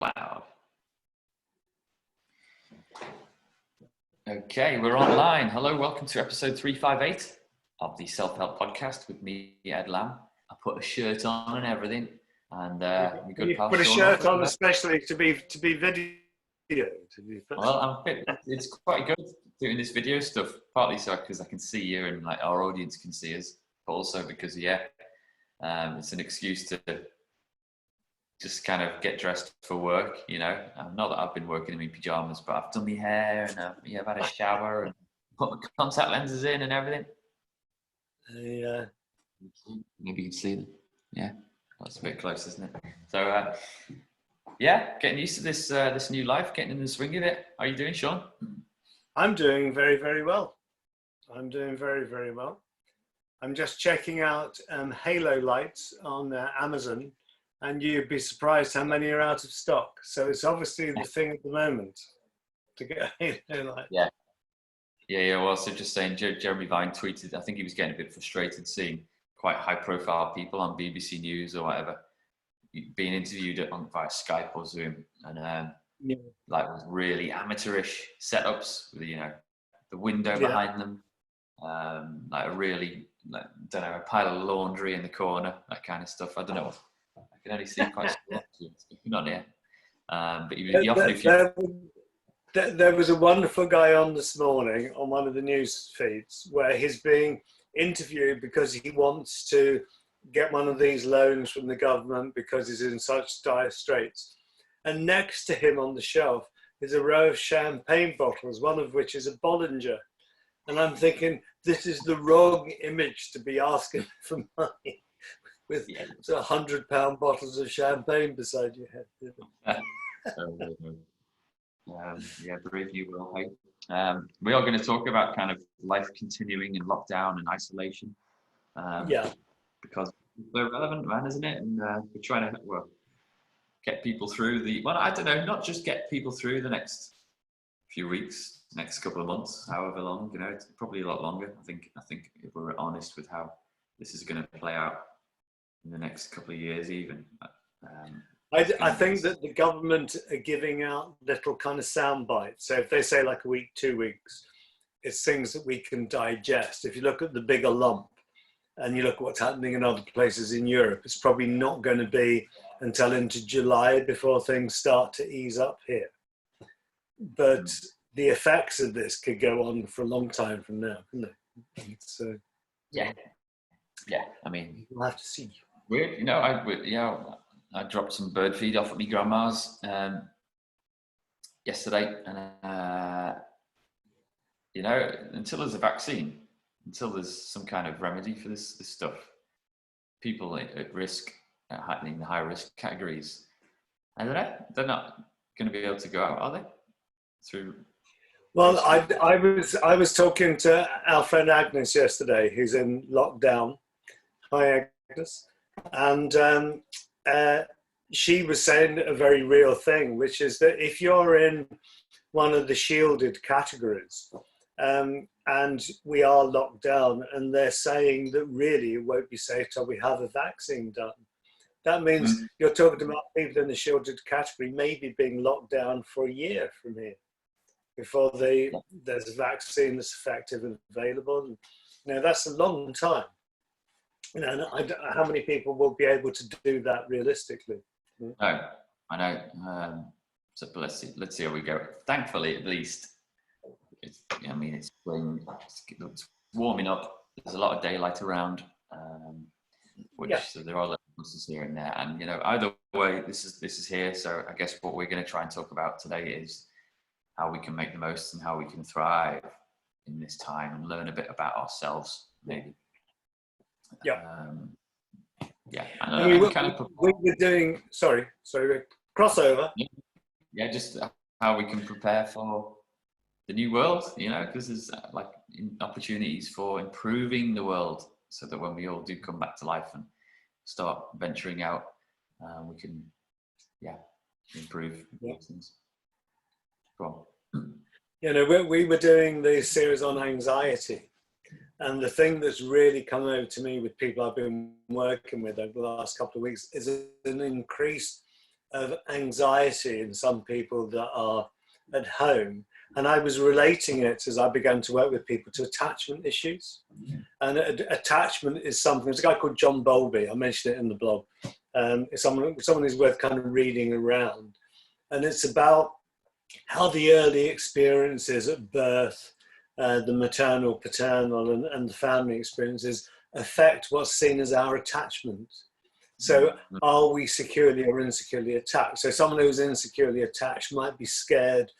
Loud. Okay, we're online. Hello, welcome to episode 358 of the Self-Help Podcast with me, Ed Lamb. I put a shirt on and everything, and we you put a shirt on especially to be videoed. Well, it's quite good doing this video stuff, partly so because I can see you and like our audience can see us, but also because it's an excuse to just kind of get dressed for work, you know. Not that I've been working in my pajamas, but I've done my hair and I've had a shower and put my contact lenses in and everything. Yeah. Maybe you can see them. Yeah, that's a bit close, isn't it? So, getting used to this new life, getting in the swing of it. How are you doing, Sean? I'm doing very, very well. I'm doing very, very well. I'm just checking out halo lights on Amazon. And you'd be surprised how many are out of stock. So it's obviously the thing at the moment to get like. Yeah. Well, so just saying, Jeremy Vine tweeted, I think he was getting a bit frustrated seeing quite high-profile people on BBC News or whatever being interviewed via Skype or Zoom, and like with really amateurish setups with the window behind them, like a really a pile of laundry in the corner, that kind of stuff. I don't know. I can only see quite not here. But he offered a few. There was a wonderful guy on this morning on one of the news feeds where he's being interviewed because he wants to get one of these loans from the government because he's in such dire straits. And next to him on the shelf is a row of champagne bottles, one of which is a Bollinger. And I'm thinking, this is the wrong image to be asking for money. With £100 bottles of champagne beside your head. Brave you will. Hey, we are going to talk about kind of life continuing in lockdown and isolation. Because it's so relevant, man, isn't it? And we're trying to get people through not just get people through the next few weeks, next couple of months, however long. It's probably a lot longer. I think if we're honest with how this is going to play out in the next couple of years even. I think that the government are giving out little kind of sound bites. So if they say like a week, 2 weeks, it's things that we can digest. If you look at the bigger lump and you look at what's happening in other places in Europe, it's probably not going to be until into July before things start to ease up here. But the effects of this could go on for a long time from now, couldn't they? So, yeah. I mean, we'll have to see. Weird, I dropped some bird feed off at my grandma's yesterday, and until there's a vaccine, until there's some kind of remedy for this stuff, people at risk, in the high risk categories, I don't know, they're not going to be able to go out, are they? Through. Well, I was talking to our friend Agnes yesterday, who's in lockdown. Hi, Agnes. And she was saying a very real thing, which is that if you're in one of the shielded categories and we are locked down, and they're saying that really it won't be safe till we have a vaccine done. That means you're talking about people in the shielded category maybe being locked down for a year from here before there's a vaccine that's effective and available. That's a long time. How many people will be able to do that realistically? No, I know. So let's see how we go. Thankfully, at least, it's spring. It's warming up. There's a lot of daylight around, so there are little pluses here and there. And either way, this is here. So I guess what we're going to try and talk about today is how we can make the most and how we can thrive in this time and learn a bit about ourselves, maybe. We were doing crossover. Just how we can prepare for the new world, because there's opportunities for improving the world, so that when we all do come back to life and start venturing out, we can improve things. Go on. We were doing the series on anxiety. And the thing that's really come over to me with people I've been working with over the last couple of weeks is an increased of anxiety in some people that are at home. And I was relating it, as I began to work with people, to attachment issues. And attachment is something, there's a guy called John Bowlby, I mentioned it in the blog. It's someone who's worth kind of reading around. And it's about how the early experiences at birth, the maternal, paternal, and the family experiences affect what's seen as our attachment. So are we securely or insecurely attached? So someone who's insecurely attached might be scared,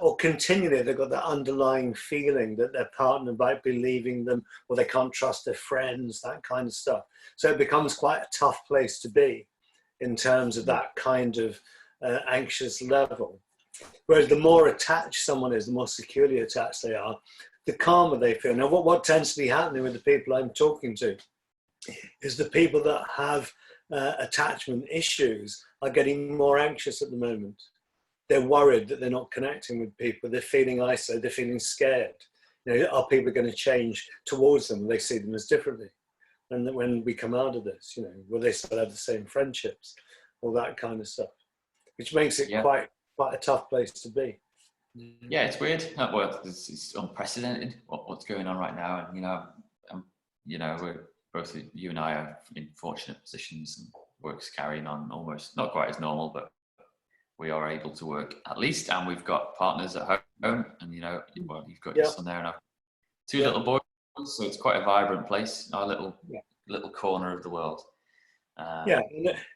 or continually they've got that underlying feeling that their partner might be leaving them, or they can't trust their friends, that kind of stuff. So it becomes quite a tough place to be in terms of that kind of anxious level. Whereas the more attached someone is, the more securely attached they are, the calmer they feel. Now, what tends to be happening with the people I'm talking to is the people that have attachment issues are getting more anxious at the moment. They're worried that they're not connecting with people. They're feeling isolated. They're feeling scared. You know, are people going to change towards them? They see them as differently. And that when we come out of this, you know, will they still have the same friendships? All that kind of stuff, which makes it quite a tough place to be. Yeah, it's weird. Well, it's unprecedented what's going on right now, and we're both, you and I are in fortunate positions, and work's carrying on almost not quite as normal, but we are able to work at least, and we've got partners at home, and you've got your son there, and I've two little boys, so it's quite a vibrant place, our little corner of the world.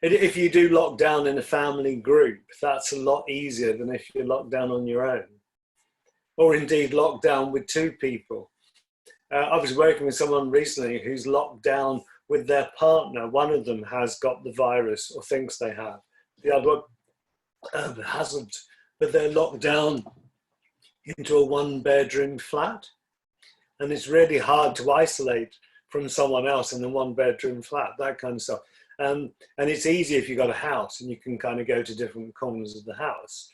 If you do lock down in a family group, that's a lot easier than if you're locked down on your own, or indeed locked down with two people. I was working with someone recently who's locked down with their partner. One of them has got the virus or thinks they have. The other one hasn't, but they're locked down into a one-bedroom flat. And it's really hard to isolate from someone else in a one-bedroom flat, that kind of stuff. And it's easy if you've got a house and you can kind of go to different corners of the house.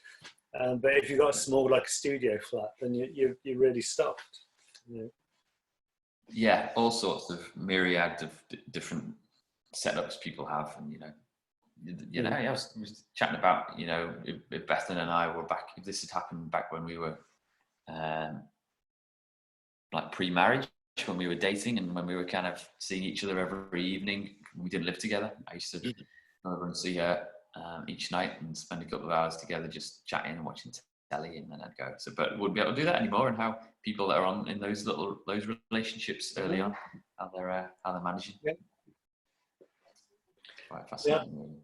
But if you've got a small, like a studio flat, then you're really stuffed. Yeah, all sorts of myriad of different setups people have, and I was chatting about if Bethan and I were back, if this had happened back when we were like pre-marriage, when we were dating and when we were kind of seeing each other every evening. We didn't live together. I used to go over and see her each night and spend a couple of hours together just chatting and watching telly, and then I'd go. But wouldn't be able to do that anymore. And how people that are in those relationships early on, how they're managing. Yeah. Quite fascinating.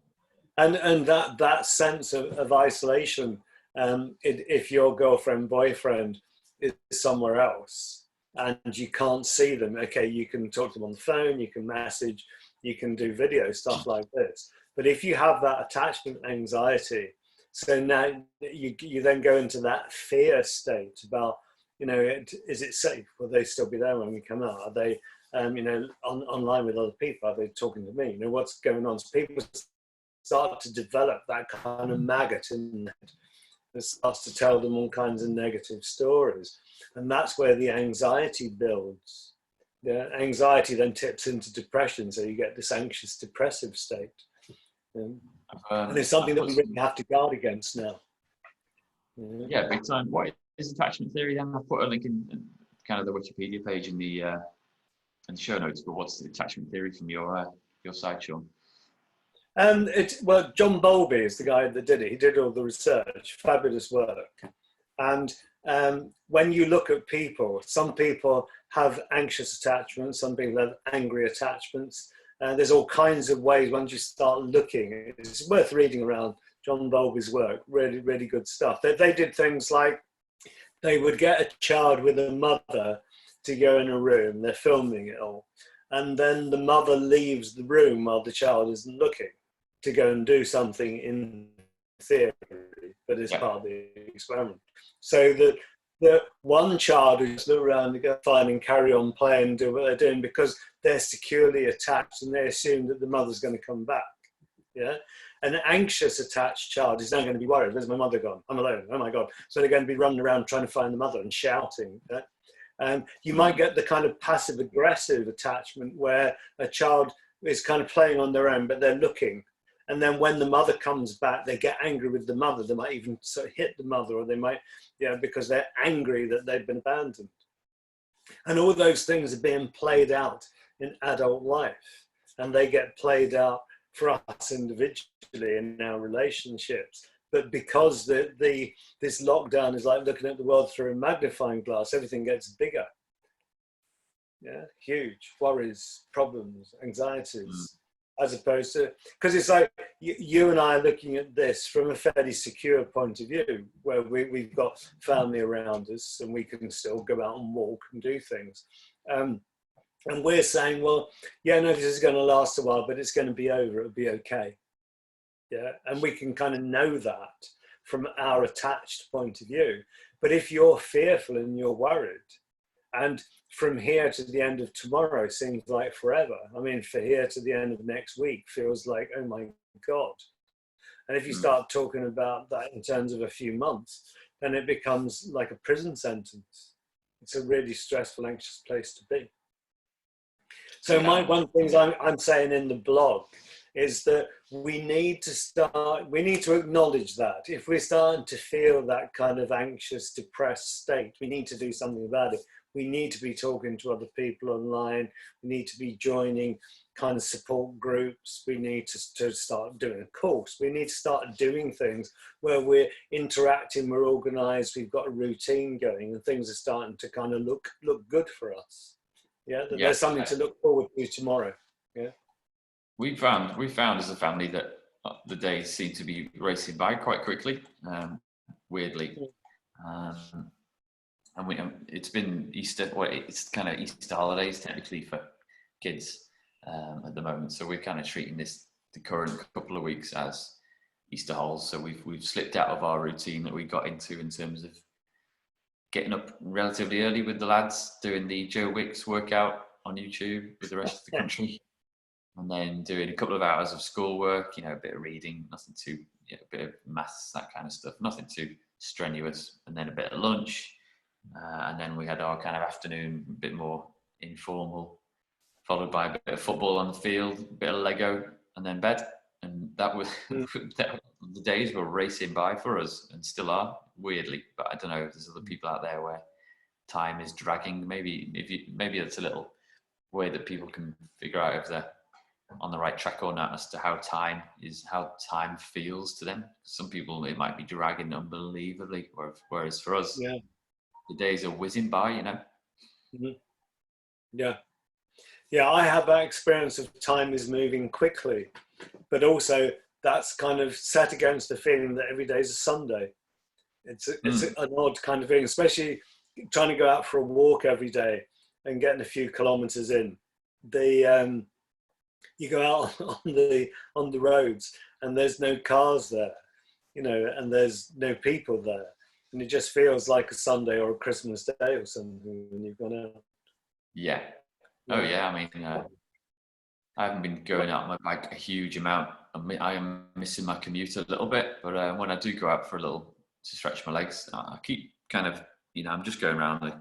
Yeah. And that sense of isolation, if your girlfriend, boyfriend is somewhere else and you can't see them, okay, you can talk to them on the phone, you can message, you can do video, stuff like this. But if you have that attachment anxiety, so now you then go into that fear state about, is it safe? Will they still be there when we come out? Are they, online with other people? Are they talking to me? What's going on? So people start to develop that kind of maggot in their head that starts to tell them all kinds of negative stories. And that's where the anxiety builds. The anxiety then tips into depression, so you get this anxious, depressive state. And it's something that we really have to guard against now. Yeah, big time. What is attachment theory then? I've put a link in kind of the Wikipedia page in the show notes, but what's the attachment theory from your side, Sean? John Bowlby is the guy that did it. He did all the research, fabulous work. And when you look at people, some people have anxious attachments, some people have angry attachments. There's all kinds of ways once you start looking. It's worth reading around John Bowlby's work, really, really good stuff. They did things like they would get a child with a mother to go in a room, they're filming it all, and then the mother leaves the room while the child isn't looking to go and do something in theory, but it's part of the experiment. So the one child who's look around and go fine and carry on playing, do what they're doing because they're securely attached and they assume that the mother's going to come back. Yeah. An anxious attached child is now going to be worried. Where's my mother gone? I'm alone. Oh my God. So they're going to be running around trying to find the mother and shouting. Yeah? You might get the kind of passive aggressive attachment where a child is kind of playing on their own, but they're looking. And then when the mother comes back, they get angry with the mother. They might even sort of hit the mother, or they might, because they're angry that they've been abandoned. And all those things are being played out in adult life, and they get played out for us individually in our relationships. But because this lockdown is like looking at the world through a magnifying glass, everything gets bigger. Yeah, huge worries, problems, anxieties, as opposed to, because it's like you and I are looking at this from a fairly secure point of view, where we've got family around us and we can still go out and walk and do things. And we're saying, well, yeah, no, this is going to last a while, but it's going to be over. It'll be okay. Yeah, and we can kind of know that from our attached point of view. But if you're fearful and you're worried, and from here to the end of tomorrow seems like forever. I mean, for here to the end of next week feels like, oh my God. And if you start talking about that in terms of a few months, then it becomes like a prison sentence. It's a really stressful, anxious place to be. So one of the things I'm saying in the blog is that we need to acknowledge that. If we're starting to feel that kind of anxious, depressed state, we need to do something about it. We need to be talking to other people online. We need to be joining kind of support groups. We need to start doing a course. We need to start doing things where we're interacting, we're organized, we've got a routine going, and things are starting to kind of look good for us. Yeah, there's something to look forward to tomorrow. Yeah. We found as a family that the days seem to be racing by quite quickly, weirdly. And it's been Easter, well, it's kind of Easter holidays technically for kids at the moment. So we're kind of treating the current couple of weeks as Easter holes. So we've slipped out of our routine that we got into in terms of getting up relatively early with the lads, doing the Joe Wicks workout on YouTube with the rest of the country, and then doing a couple of hours of schoolwork, a bit of reading, nothing too, a bit of maths, that kind of stuff, nothing too strenuous, and then a bit of lunch. And then we had our kind of afternoon, a bit more informal, followed by a bit of football on the field, a bit of Lego, and then bed. And that was the days were racing by for us, and still are, weirdly. But I don't know if there's other people out there where time is dragging. Maybe it's a little way that people can figure out if they're on the right track or not as to how time feels to them. Some people, it might be dragging unbelievably, whereas for us, the days are whizzing by, Mm-hmm. Yeah, I have that experience of time is moving quickly, but also that's kind of set against the feeling that every day is a Sunday. It's an odd kind of feeling, especially trying to go out for a walk every day and getting a few kilometers in. You go out on the roads and there's no cars there, and there's no people there. And it just feels like a Sunday or a Christmas day or something when you've gone out. Yeah. Oh, yeah. I mean, I haven't been going out on my bike a huge amount. I am missing my commute a little bit. But when I do go out for a little to stretch my legs, I keep kind of, I'm just going around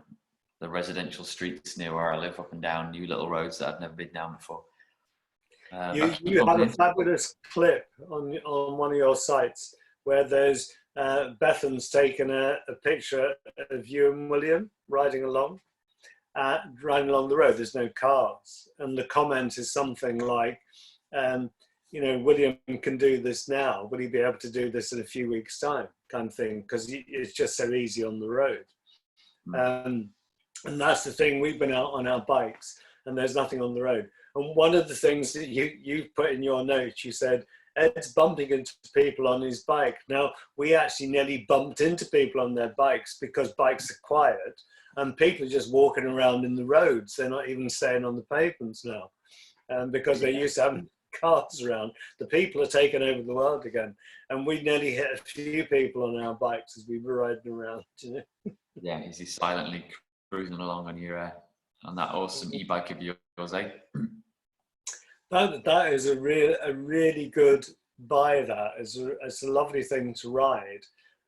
the residential streets near where I live, up and down new little roads that I've never been down before. You have a fabulous clip on one of your sites where there's Bethan's taken a picture of you and William riding along the road. There's no cars, and the comment is something like, William can do this now. Will he be able to do this in a few weeks' time? Kind of thing, because it's just so easy on the road. And that's the thing. We've been out on our bikes, and there's nothing on the road. And one of the things that you put in your notes, you said, Ed's bumping into people on his bike. Now, we actually nearly bumped into people on their bikes because bikes are quiet and people are just walking around in the roads. They're not even staying on the pavements now because they're used to having cars around. The people are taking over the world again. And we nearly hit a few people on our bikes as we were riding around. Yeah, is he silently cruising along on that awesome e-bike of yours, eh? That is a really good buy. It's a lovely thing to ride,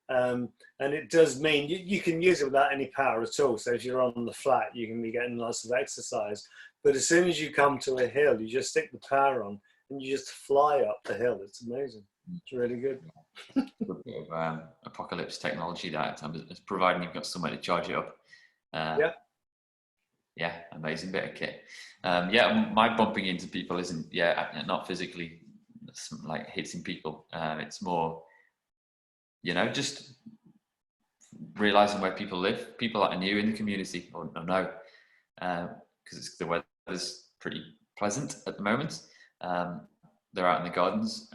and it does mean you can use it without any power at all. So if you're on the flat, you can be getting lots of exercise. But as soon as you come to a hill, you just stick the power on, and you just fly up the hill. It's amazing. It's really good. A bit of apocalypse technology that it's providing you've got somewhere to charge it up. Yeah. Yeah, amazing bit of kit. Yeah, my bumping into people isn't, not physically like hitting people. It's more, just realizing where people live, people that are new in the community or no, because the weather's pretty pleasant at the moment. They're out in the gardens,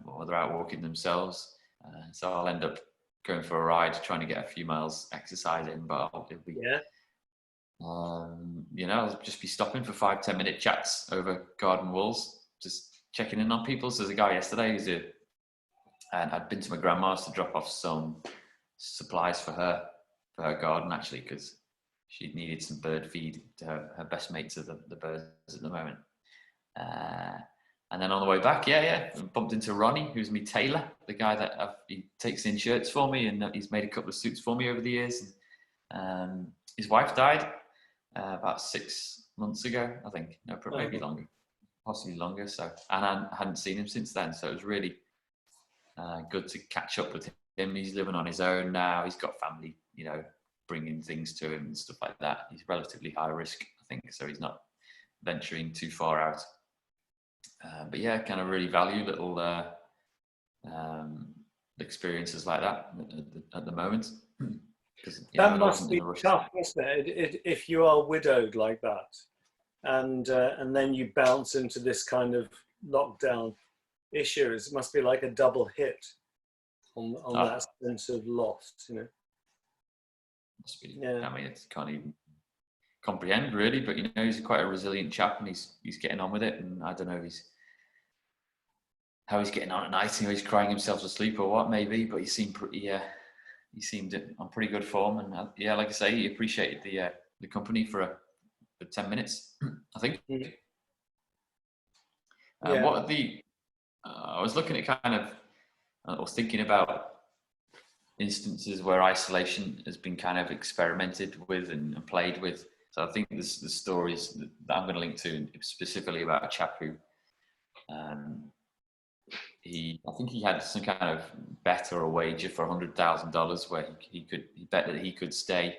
or they're out walking themselves. So I'll end up going for a ride, trying to get a few miles exercise in, but it'll be, I'll just be stopping for 5-10 minute chats over garden walls, just checking in on people. So there's a guy yesterday and I'd been to my grandma's to drop off some supplies for her garden, actually, because she needed some bird feed to her best mates of the birds at the moment. And then on the way back, bumped into Ronnie, who's my tailor, the guy that he takes in shirts for me, and he's made a couple of suits for me over the years. His wife died about 6 months ago, I think. No, maybe longer, possibly longer. So, and I hadn't seen him since then. So it was really good to catch up with him. He's living on his own now. He's got family, bringing things to him and stuff like that. He's relatively high risk, I think, so he's not venturing too far out. But yeah, kind of really value little experiences like that at the moment. That must be tough, isn't it? If you are widowed like that, and then you bounce into this kind of lockdown issue, it must be like a double hit on that sense of loss, Must be, I mean, it can't even comprehend really, but he's quite a resilient chap, and he's getting on with it. And I don't know how he's getting on at night. He's crying himself to sleep or what, maybe. But he seemed pretty. He seemed on pretty good form, and like I say, he appreciated the company for 10 minutes, I think. What are the? I was looking at I was thinking about instances where isolation has been kind of experimented with and played with. So I think the stories that I'm going to link to specifically about a chap who, I think he had some kind of bet or a wager for $100,000 where he bet that he could stay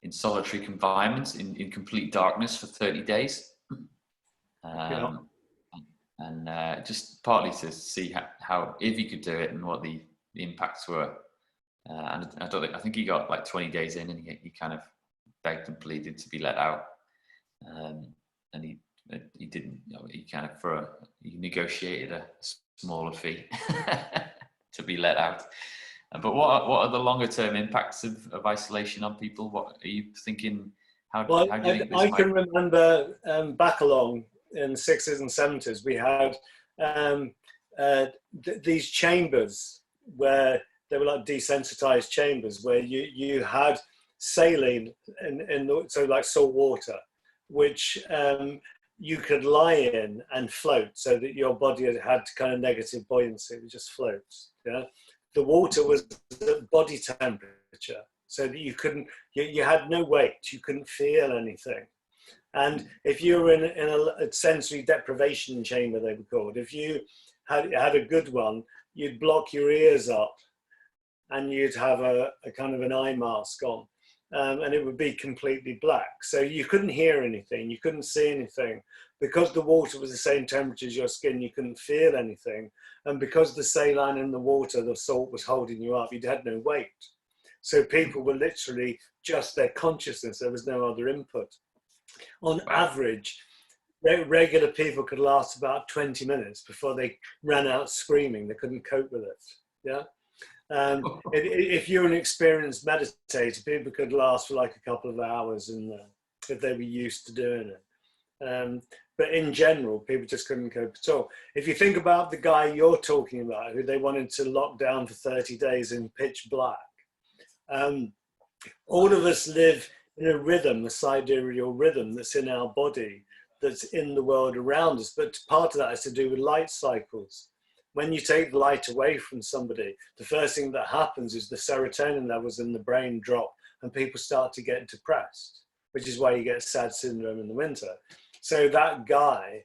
in solitary confinement in complete darkness for 30 days. And just partly to see how if he could do it and what the impacts were. And I think he got like 20 days in, and he kind of begged and pleaded to be let out, and he didn't. He negotiated a smaller fee to be let out. But what are the longer term impacts of isolation on people? What are you thinking? How do you think this I can remember back along in the 60s and 70s, we had these chambers where they were like desensitized chambers, where you had saline so like salt water, which you could lie in and float, so that your body had kind of negative buoyancy. It would just float. Yeah, the water was at body temperature, so that you had no weight, you couldn't feel anything. And if you were in a sensory deprivation chamber, they were called, if you had a good one, you'd block your ears up, and you'd have a kind of an eye mask on, and it would be completely black. So you couldn't hear anything, you couldn't see anything. Because the water was the same temperature as your skin, you couldn't feel anything. And because the saline in the water, the salt was holding you up, you had no weight. So people were literally just their consciousness, there was no other input. On average, regular people could last about 20 minutes before they ran out screaming. They couldn't cope with it. Yeah. If you're an experienced meditator, people could last for like a couple of hours, and if they were used to doing it. But in general, people just couldn't cope at all. If you think about the guy you're talking about, who they wanted to lock down for 30 days in pitch black, all of us live in a rhythm, a sidereal rhythm that's in our body, that's in the world around us. But part of that is to do with light cycles. When you take the light away from somebody, the first thing that happens is the serotonin levels in the brain drop, and people start to get depressed, which is why you get SAD syndrome in the winter. So that guy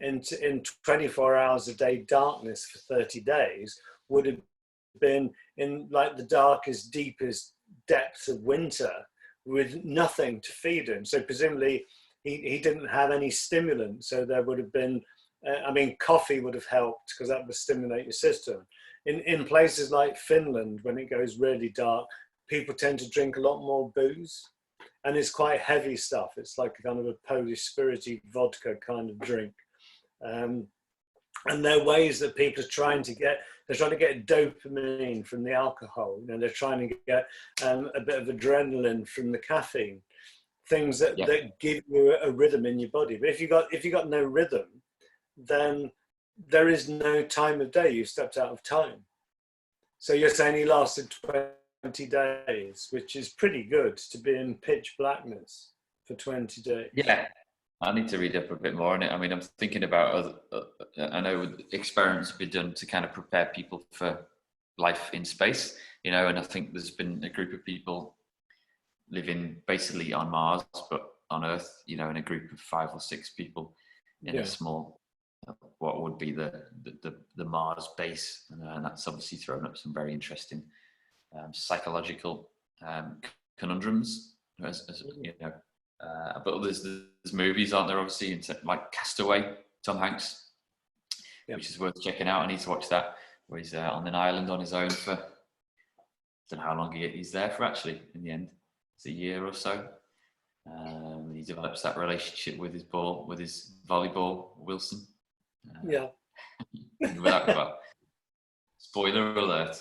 in 24 hours a day darkness for 30 days would have been in like the darkest, deepest depths of winter with nothing to feed him. So presumably he didn't have any stimulant. So there would have been, I mean, coffee would have helped because that would stimulate your system. In places like Finland, when it goes really dark, people tend to drink a lot more booze, and it's quite heavy stuff. It's like a kind of a Polish spirity vodka kind of drink. And there are ways that people are trying to get, they're trying to get dopamine from the alcohol. You know, they're trying to get a bit of adrenaline from the caffeine, things that, that give you a rhythm in your body. But if you got no rhythm, then there is no time of day. You've stepped out of time. So you're saying he lasted 20 days, which is pretty good to be in pitch blackness for 20 days. Yeah, I need to read up a bit more on it. I mean, I'm thinking about, I know experiments have been done to kind of prepare people for life in space, you know, and I think there's been a group of people living basically on Mars, but on Earth, you know, in a group of 5 or 6 people in a small, what would be the Mars base, and that's obviously thrown up some very interesting psychological conundrums, as you know. But there's movies, aren't there? Obviously, like Castaway, Tom Hanks, which is worth checking out. I need to watch that, where he's on an island on his own for, I don't know how long he's there for. Actually, in the end, it's a year or so. He develops that relationship with his ball, with his volleyball, Wilson. Without spoiler alert,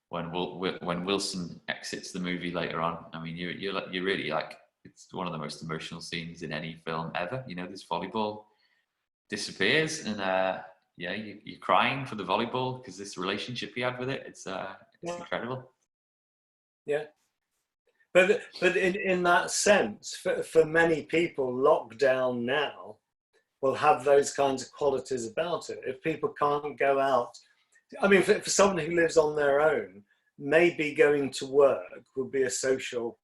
when Wilson exits the movie later on, I mean, you're really like, it's one of the most emotional scenes in any film ever. You know, this volleyball disappears, and you're crying for the volleyball because this relationship he had with it. It's incredible. Yeah. But in that sense, for many people, lockdown now will have those kinds of qualities about it. If people can't go out, I mean, for someone who lives on their own, maybe going to work would be a social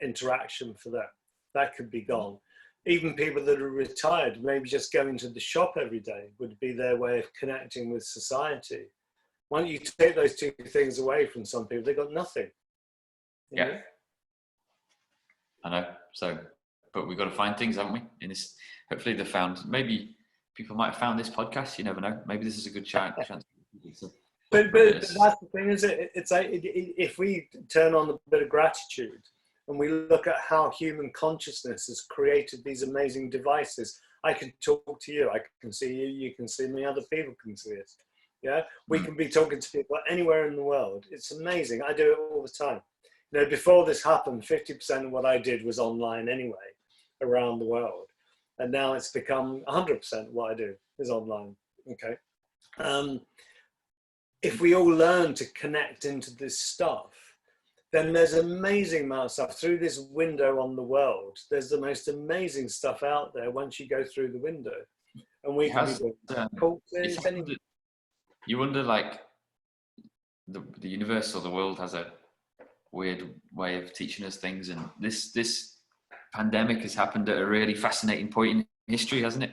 interaction for them. That could be gone. Even people that are retired, maybe just going to the shop every day would be their way of connecting with society. Once you take those two things away from some people, they've got nothing. Yeah. I know. So, but we've got to find things, haven't we? In this, hopefully they found, maybe people might have found this podcast. You never know. Maybe this is a good chance. But that's the thing, is it's like, if we turn on a bit of gratitude and we look at how human consciousness has created these amazing devices. I can talk to you, I can see you, you can see me, other people can see us. Yeah, we can be talking to people anywhere in the world. It's amazing. I do it all the time. You know, before this happened, 50% of what I did was online anyway, around the world. And now it's become 100% of what I do is online. Okay. If we all learn to connect into this stuff, then there's an amazing amount of stuff through this window on the world. There's the most amazing stuff out there once you go through the window. And we can be doing courses. You wonder, like, the universe or the world has a weird way of teaching us things, and this pandemic has happened at a really fascinating point in history, hasn't it?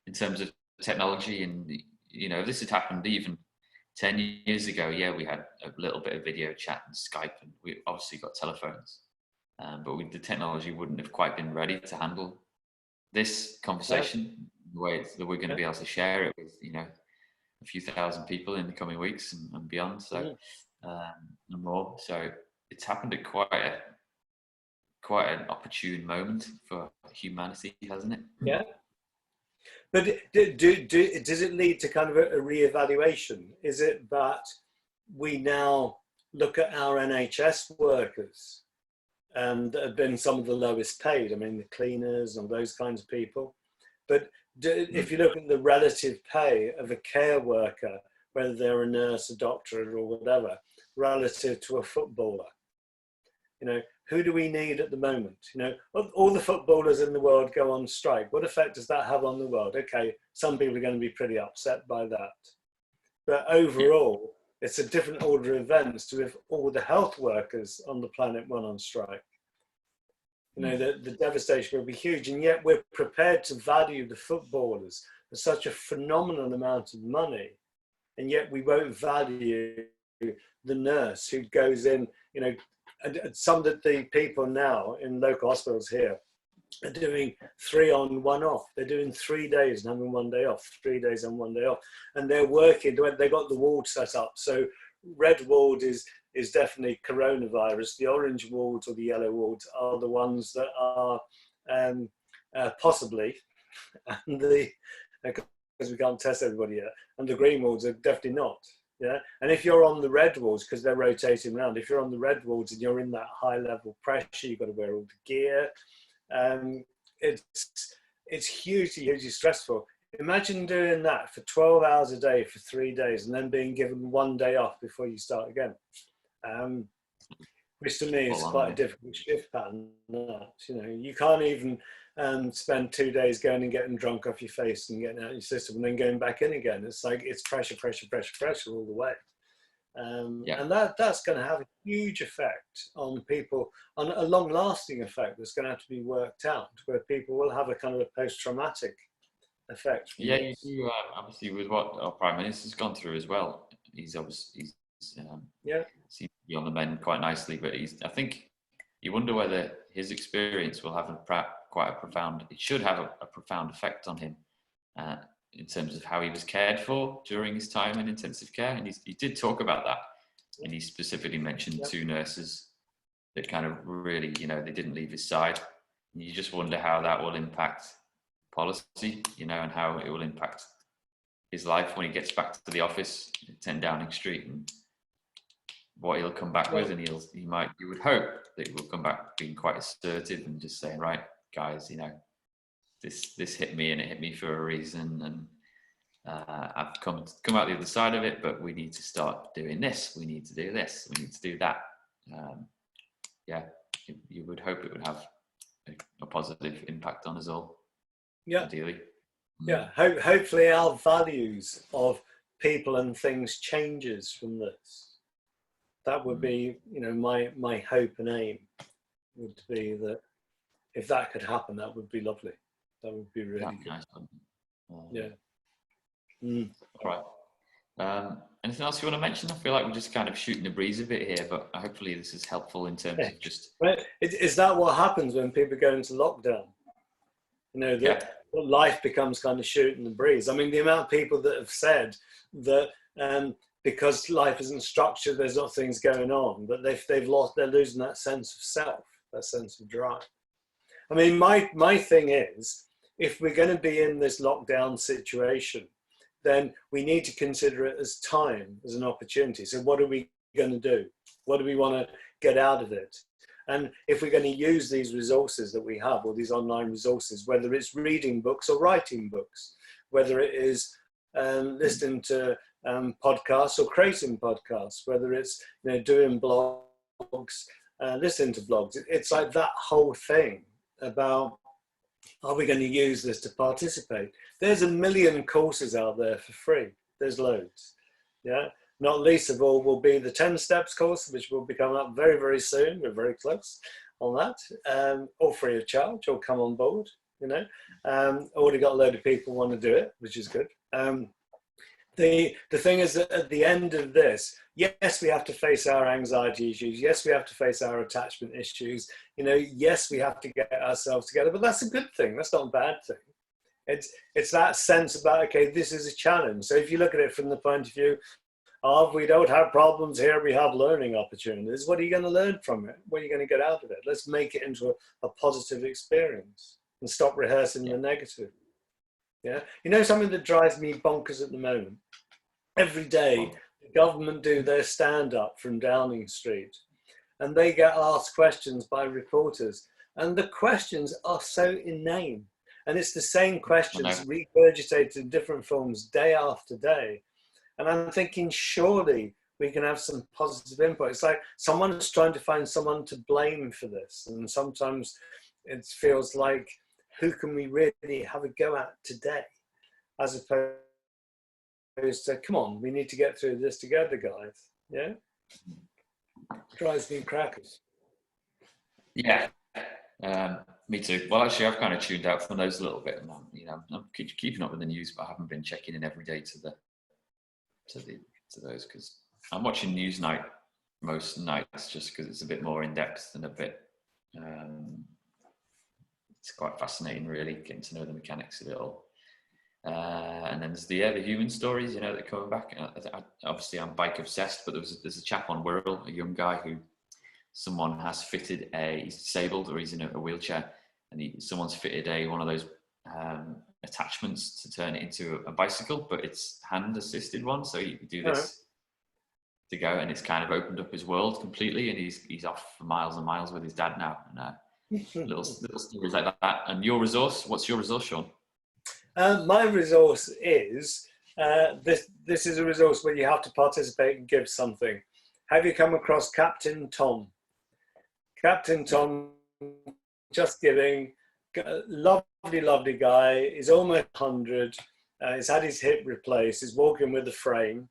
In terms of technology, and you know, this had happened even 10 years ago. Yeah, we had a little bit of video chat and Skype, and we obviously got telephones, but the technology wouldn't have quite been ready to handle this conversation the way that we're going to be able to share it with, you know, a few thousand people in the coming weeks and beyond. So and more. So it's happened at quite an opportune moment for humanity, hasn't it? Yeah. But does it lead to kind of a reevaluation? Is it that we now look at our NHS workers that have been some of the lowest paid? I mean, the cleaners and those kinds of people. But if you look at the relative pay of a care worker, whether they're a nurse, a doctor, or whatever, relative to a footballer, you know, who do we need at the moment? You know, all the footballers in the world go on strike. What effect does that have on the world? Okay, some people are going to be pretty upset by that. But overall, it's a different order of events to if all the health workers on the planet went on strike. You know, the devastation will be huge, and yet we're prepared to value the footballers for such a phenomenal amount of money, and yet we won't value the nurse who goes in. You know, and some of the people now in local hospitals here are doing 3 on 1 off. They're doing 3 days and having 1 day off, 3 days and 1 day off, and they're working. They got the ward set up. So red ward is definitely coronavirus. The orange wards or the yellow wards are the ones that are possibly, and because we can't test everybody yet, and the green wards are definitely not. Yeah, and if you're on the red wards, because they're rotating around, if you're on the red wards and you're in that high level pressure, you've got to wear all the gear. It's hugely stressful. Imagine doing that for 12 hours a day for 3 days and then being given 1 day off before you start again. Which to me is quite a difficult shift pattern. You know, you can't even spend 2 days going and getting drunk off your face and getting out of your system and then going back in again. It's like it's pressure all the way. And that's going to have a huge effect on people, on a long-lasting effect that's going to have to be worked out, where people will have a kind of a post-traumatic effect. Yeah, you do, obviously with what our Prime Minister's gone through as well. He's obviously seems to be on the mend quite nicely, but I think you wonder whether his experience will have quite a profound. It should have a profound effect on him in terms of how he was cared for during his time in intensive care, and he did talk about that, and he specifically mentioned 2 nurses that kind of really, you know, they didn't leave his side. And you just wonder how that will impact policy, you know, and how it will impact his life when he gets back to the office at 10 Downing Street, and what he'll come back with. And you would hope that he will come back being quite assertive and just saying, right, guys, you know, this hit me and it hit me for a reason, and I've come out the other side of it, but we need to start doing this, we need to do this, we need to do that. You would hope it would have a positive impact on us all. Ideally. Hopefully our values of people and things changes from this. That would be, you know, my hope and aim would be that if that could happen, that would be lovely. That would be really good. Nice. All right. Anything else you want to mention? I feel like we're just kind of shooting the breeze a bit here, but hopefully this is helpful in terms of just. Is that what happens when people go into lockdown? You know, that life becomes kind of shooting the breeze. I mean, the amount of people that have said that because life isn't structured, there's not things going on, but they're losing that sense of self, that sense of drive. I mean, my thing is, if we're going to be in this lockdown situation, then we need to consider it as time, as an opportunity. So what are we going to do? What do we want to get out of it? And if we're going to use these resources that we have, or these online resources, whether it's reading books or writing books, whether it is listening to podcasts or creating podcasts, whether it's, you know, doing blogs, listening to blogs, it's like that whole thing about, are we going to use this to participate? There's a million courses out there for free. There's loads. Yeah. Not least of all will be the 10 steps course, which will be coming up very, very soon. We're very close on that. All free of charge, or come on board, you know. Already got a load of people want to do it, which is good. The thing is that at the end of this, yes, we have to face our anxiety issues. Yes, we have to face our attachment issues. You know, yes, we have to get ourselves together, but that's a good thing. That's not a bad thing. It's that sense about, okay, this is a challenge. So if you look at it from the point of view of, we don't have problems here, we have learning opportunities. What are you going to learn from it? What are you going to get out of it? Let's make it into a positive experience and stop rehearsing the negative. Yeah, you know, something that drives me bonkers at the moment. Every day, the government do their stand-up from Downing Street, and they get asked questions by reporters, and the questions are so inane, and it's the same questions regurgitated in different forms day after day. And I'm thinking, surely we can have some positive input. It's like someone's trying to find someone to blame for this, and sometimes it feels like, who can we really have a go at today, as opposed to, come on, we need to get through this together, guys. Yeah, drives me crackers. Yeah, Me too. Well, actually, I've kind of tuned out from those a little bit, and I'm keeping up with the news, but I haven't been checking in every day to those, because I'm watching Newsnight most nights just because it's a bit more in depth and a bit. It's quite fascinating, really, getting to know the mechanics of it all. And then there's the human stories, that are coming back. Obviously, I'm bike obsessed, but there's a chap on Wirral, a young guy who someone has fitted he's disabled, or he's in a wheelchair, and someone's fitted one of those attachments to turn it into a bicycle, but it's hand assisted one, so you can do this to go, and it's kind of opened up his world completely, and he's off for miles and miles with his dad now, and little stories like that. And your resource, what's your resource, Sean? My resource is this is a resource where you have to participate and give something. Have you come across Captain Tom? Captain Tom, Just Giving, lovely guy. He's almost 100. He's had his hip replaced. He's walking with a frame,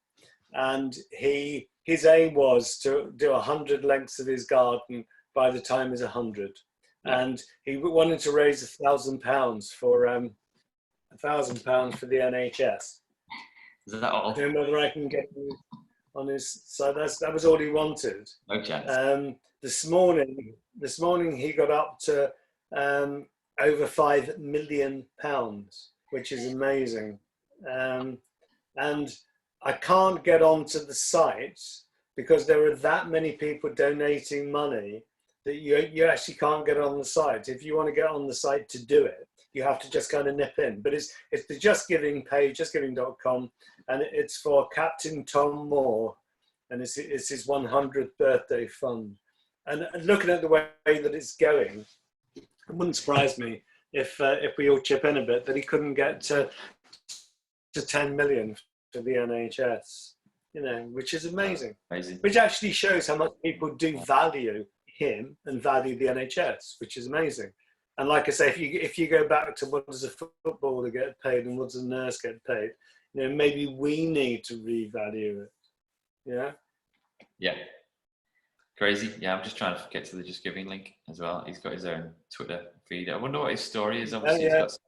and his aim was to do 100 lengths of his garden by the time he's 100, and he wanted to raise £1,000 for £1,000 for the NHS. Is that all? I don't know whether I can get on his. So that was all he wanted. No chance. This morning he got up to over £5 million, which is amazing. And I can't get onto the site because there are that many people donating money that you actually can't get on the site. If you want to get on the site to do it, you have to just kind of nip in. But it's the Just Giving page, justgiving.com, and it's for Captain Tom Moore, and it's his 100th birthday fund. And looking at the way that it's going, it wouldn't surprise me if we all chip in a bit that he couldn't get to 10 million for the NHS, which is amazing. Which actually shows how much people do value him and value the NHS, which is amazing. And like I say, if you go back to what does a footballer get paid and what does a nurse get paid, maybe we need to revalue it. Yeah. Yeah. Crazy. Yeah, I'm just trying to get to the Just Giving link as well. He's got his own Twitter feed. I wonder what his story is. Obviously, he's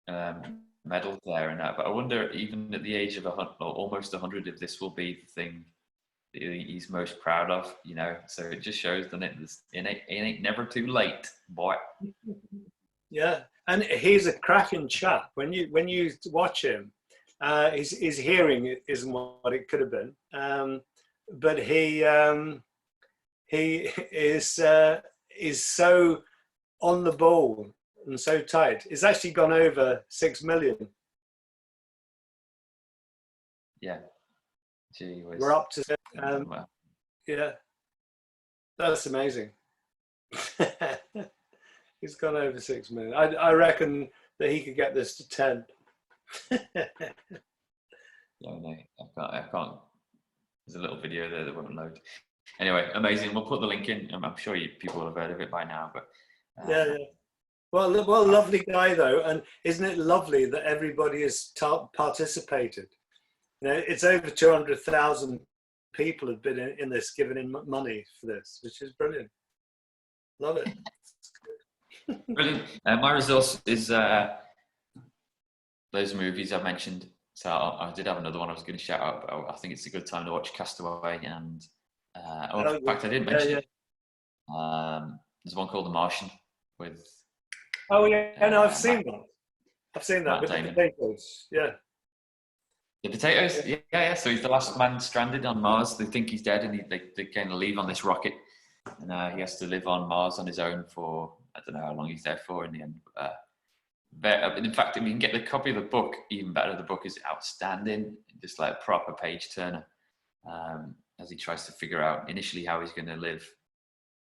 got medals there and that. But I wonder, even at the age of almost 100, if this will be the thing that he's most proud of. So it just shows, doesn't it? It ain't never too late, boy. Yeah, and he's a cracking chap. When you watch him, his hearing isn't what it could have been. But he is so on the ball and so tight. It's actually gone over 6 million. Yeah. Gee whiz. We're up to yeah. That's amazing. He's gone over 6 million. I reckon that he could get this to 10. Yeah, no, I can't. There's a little video there that won't load. Anyway, amazing. We'll put the link in. I'm sure people will have heard of it by now. But yeah. Well, lovely guy though, and isn't it lovely that everybody has participated? It's over 200,000 people have been in this, given in money for this, which is brilliant. Love it. Brilliant. My resource is those movies I mentioned. So I did have another one I was going to shout out, but I think it's a good time to watch Castaway. And in fact, I didn't mention it. There's one called The Martian with. Oh yeah, no, I've seen that. I've seen that with the potatoes. Yeah. The potatoes, yeah. So he's the last man stranded on Mars. They think he's dead, and they kind of leave on this rocket, and he has to live on Mars on his own for, I don't know how long he's there for in the end. In fact, if you can get the copy of the book, even better. The book is outstanding, just like a proper page turner, as he tries to figure out initially how he's going to live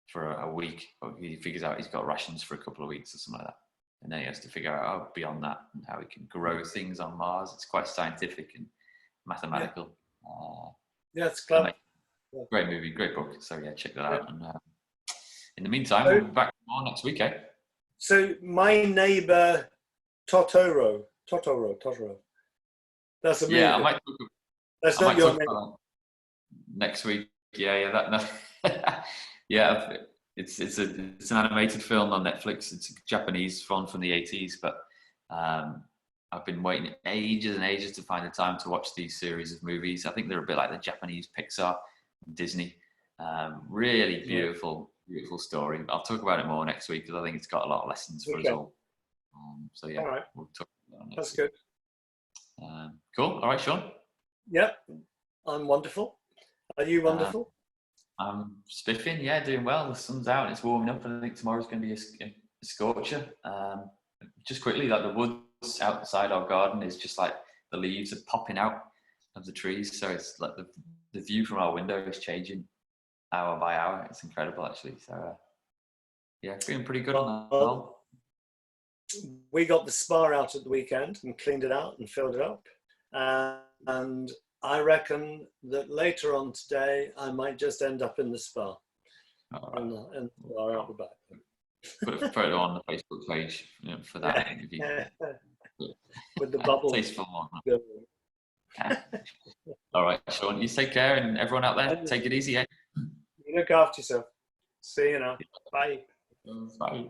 for a week. But he figures out he's got rations for a couple of weeks or something like that. And then he has to figure out beyond that and how he can grow things on Mars. It's quite scientific and mathematical. Yeah, it's clever. Great movie, great book. So yeah, check that out. And in the meantime, we'll be back more next week, eh? So my neighbour Totoro. That's a movie. Yeah, I might. That's not your neighbour. Next week. Yeah. Yeah. it's an animated film on Netflix. It's a Japanese one from the 80s, but I've been waiting ages and ages to find the time to watch these series of movies. I think they're a bit like the Japanese Pixar, Disney. Really beautiful, beautiful story. I'll talk about it more next week because I think it's got a lot of lessons for us all. So yeah, all right. we'll talk about it That's week. good. Cool. All right, Sean. Yep, I'm wonderful. Are you wonderful? I'm spiffing, yeah, doing well. The sun's out and it's warming up, and I think tomorrow's going to be a scorcher. Just quickly, like the woods outside our garden is just like the leaves are popping out of the trees, so it's like the view from our window is changing hour by hour. It's incredible, actually. So yeah, feeling pretty good on that. Well, we got the spa out at the weekend and cleaned it out and filled it up, and I reckon that later on today I might just end up in the spa. And out the back. Put a photo on the Facebook page, for that interview. With the bubble. Tasteful one. All right, Sean, you take care, and everyone out there, take it easy. You look after yourself. See you now. Bye. Bye.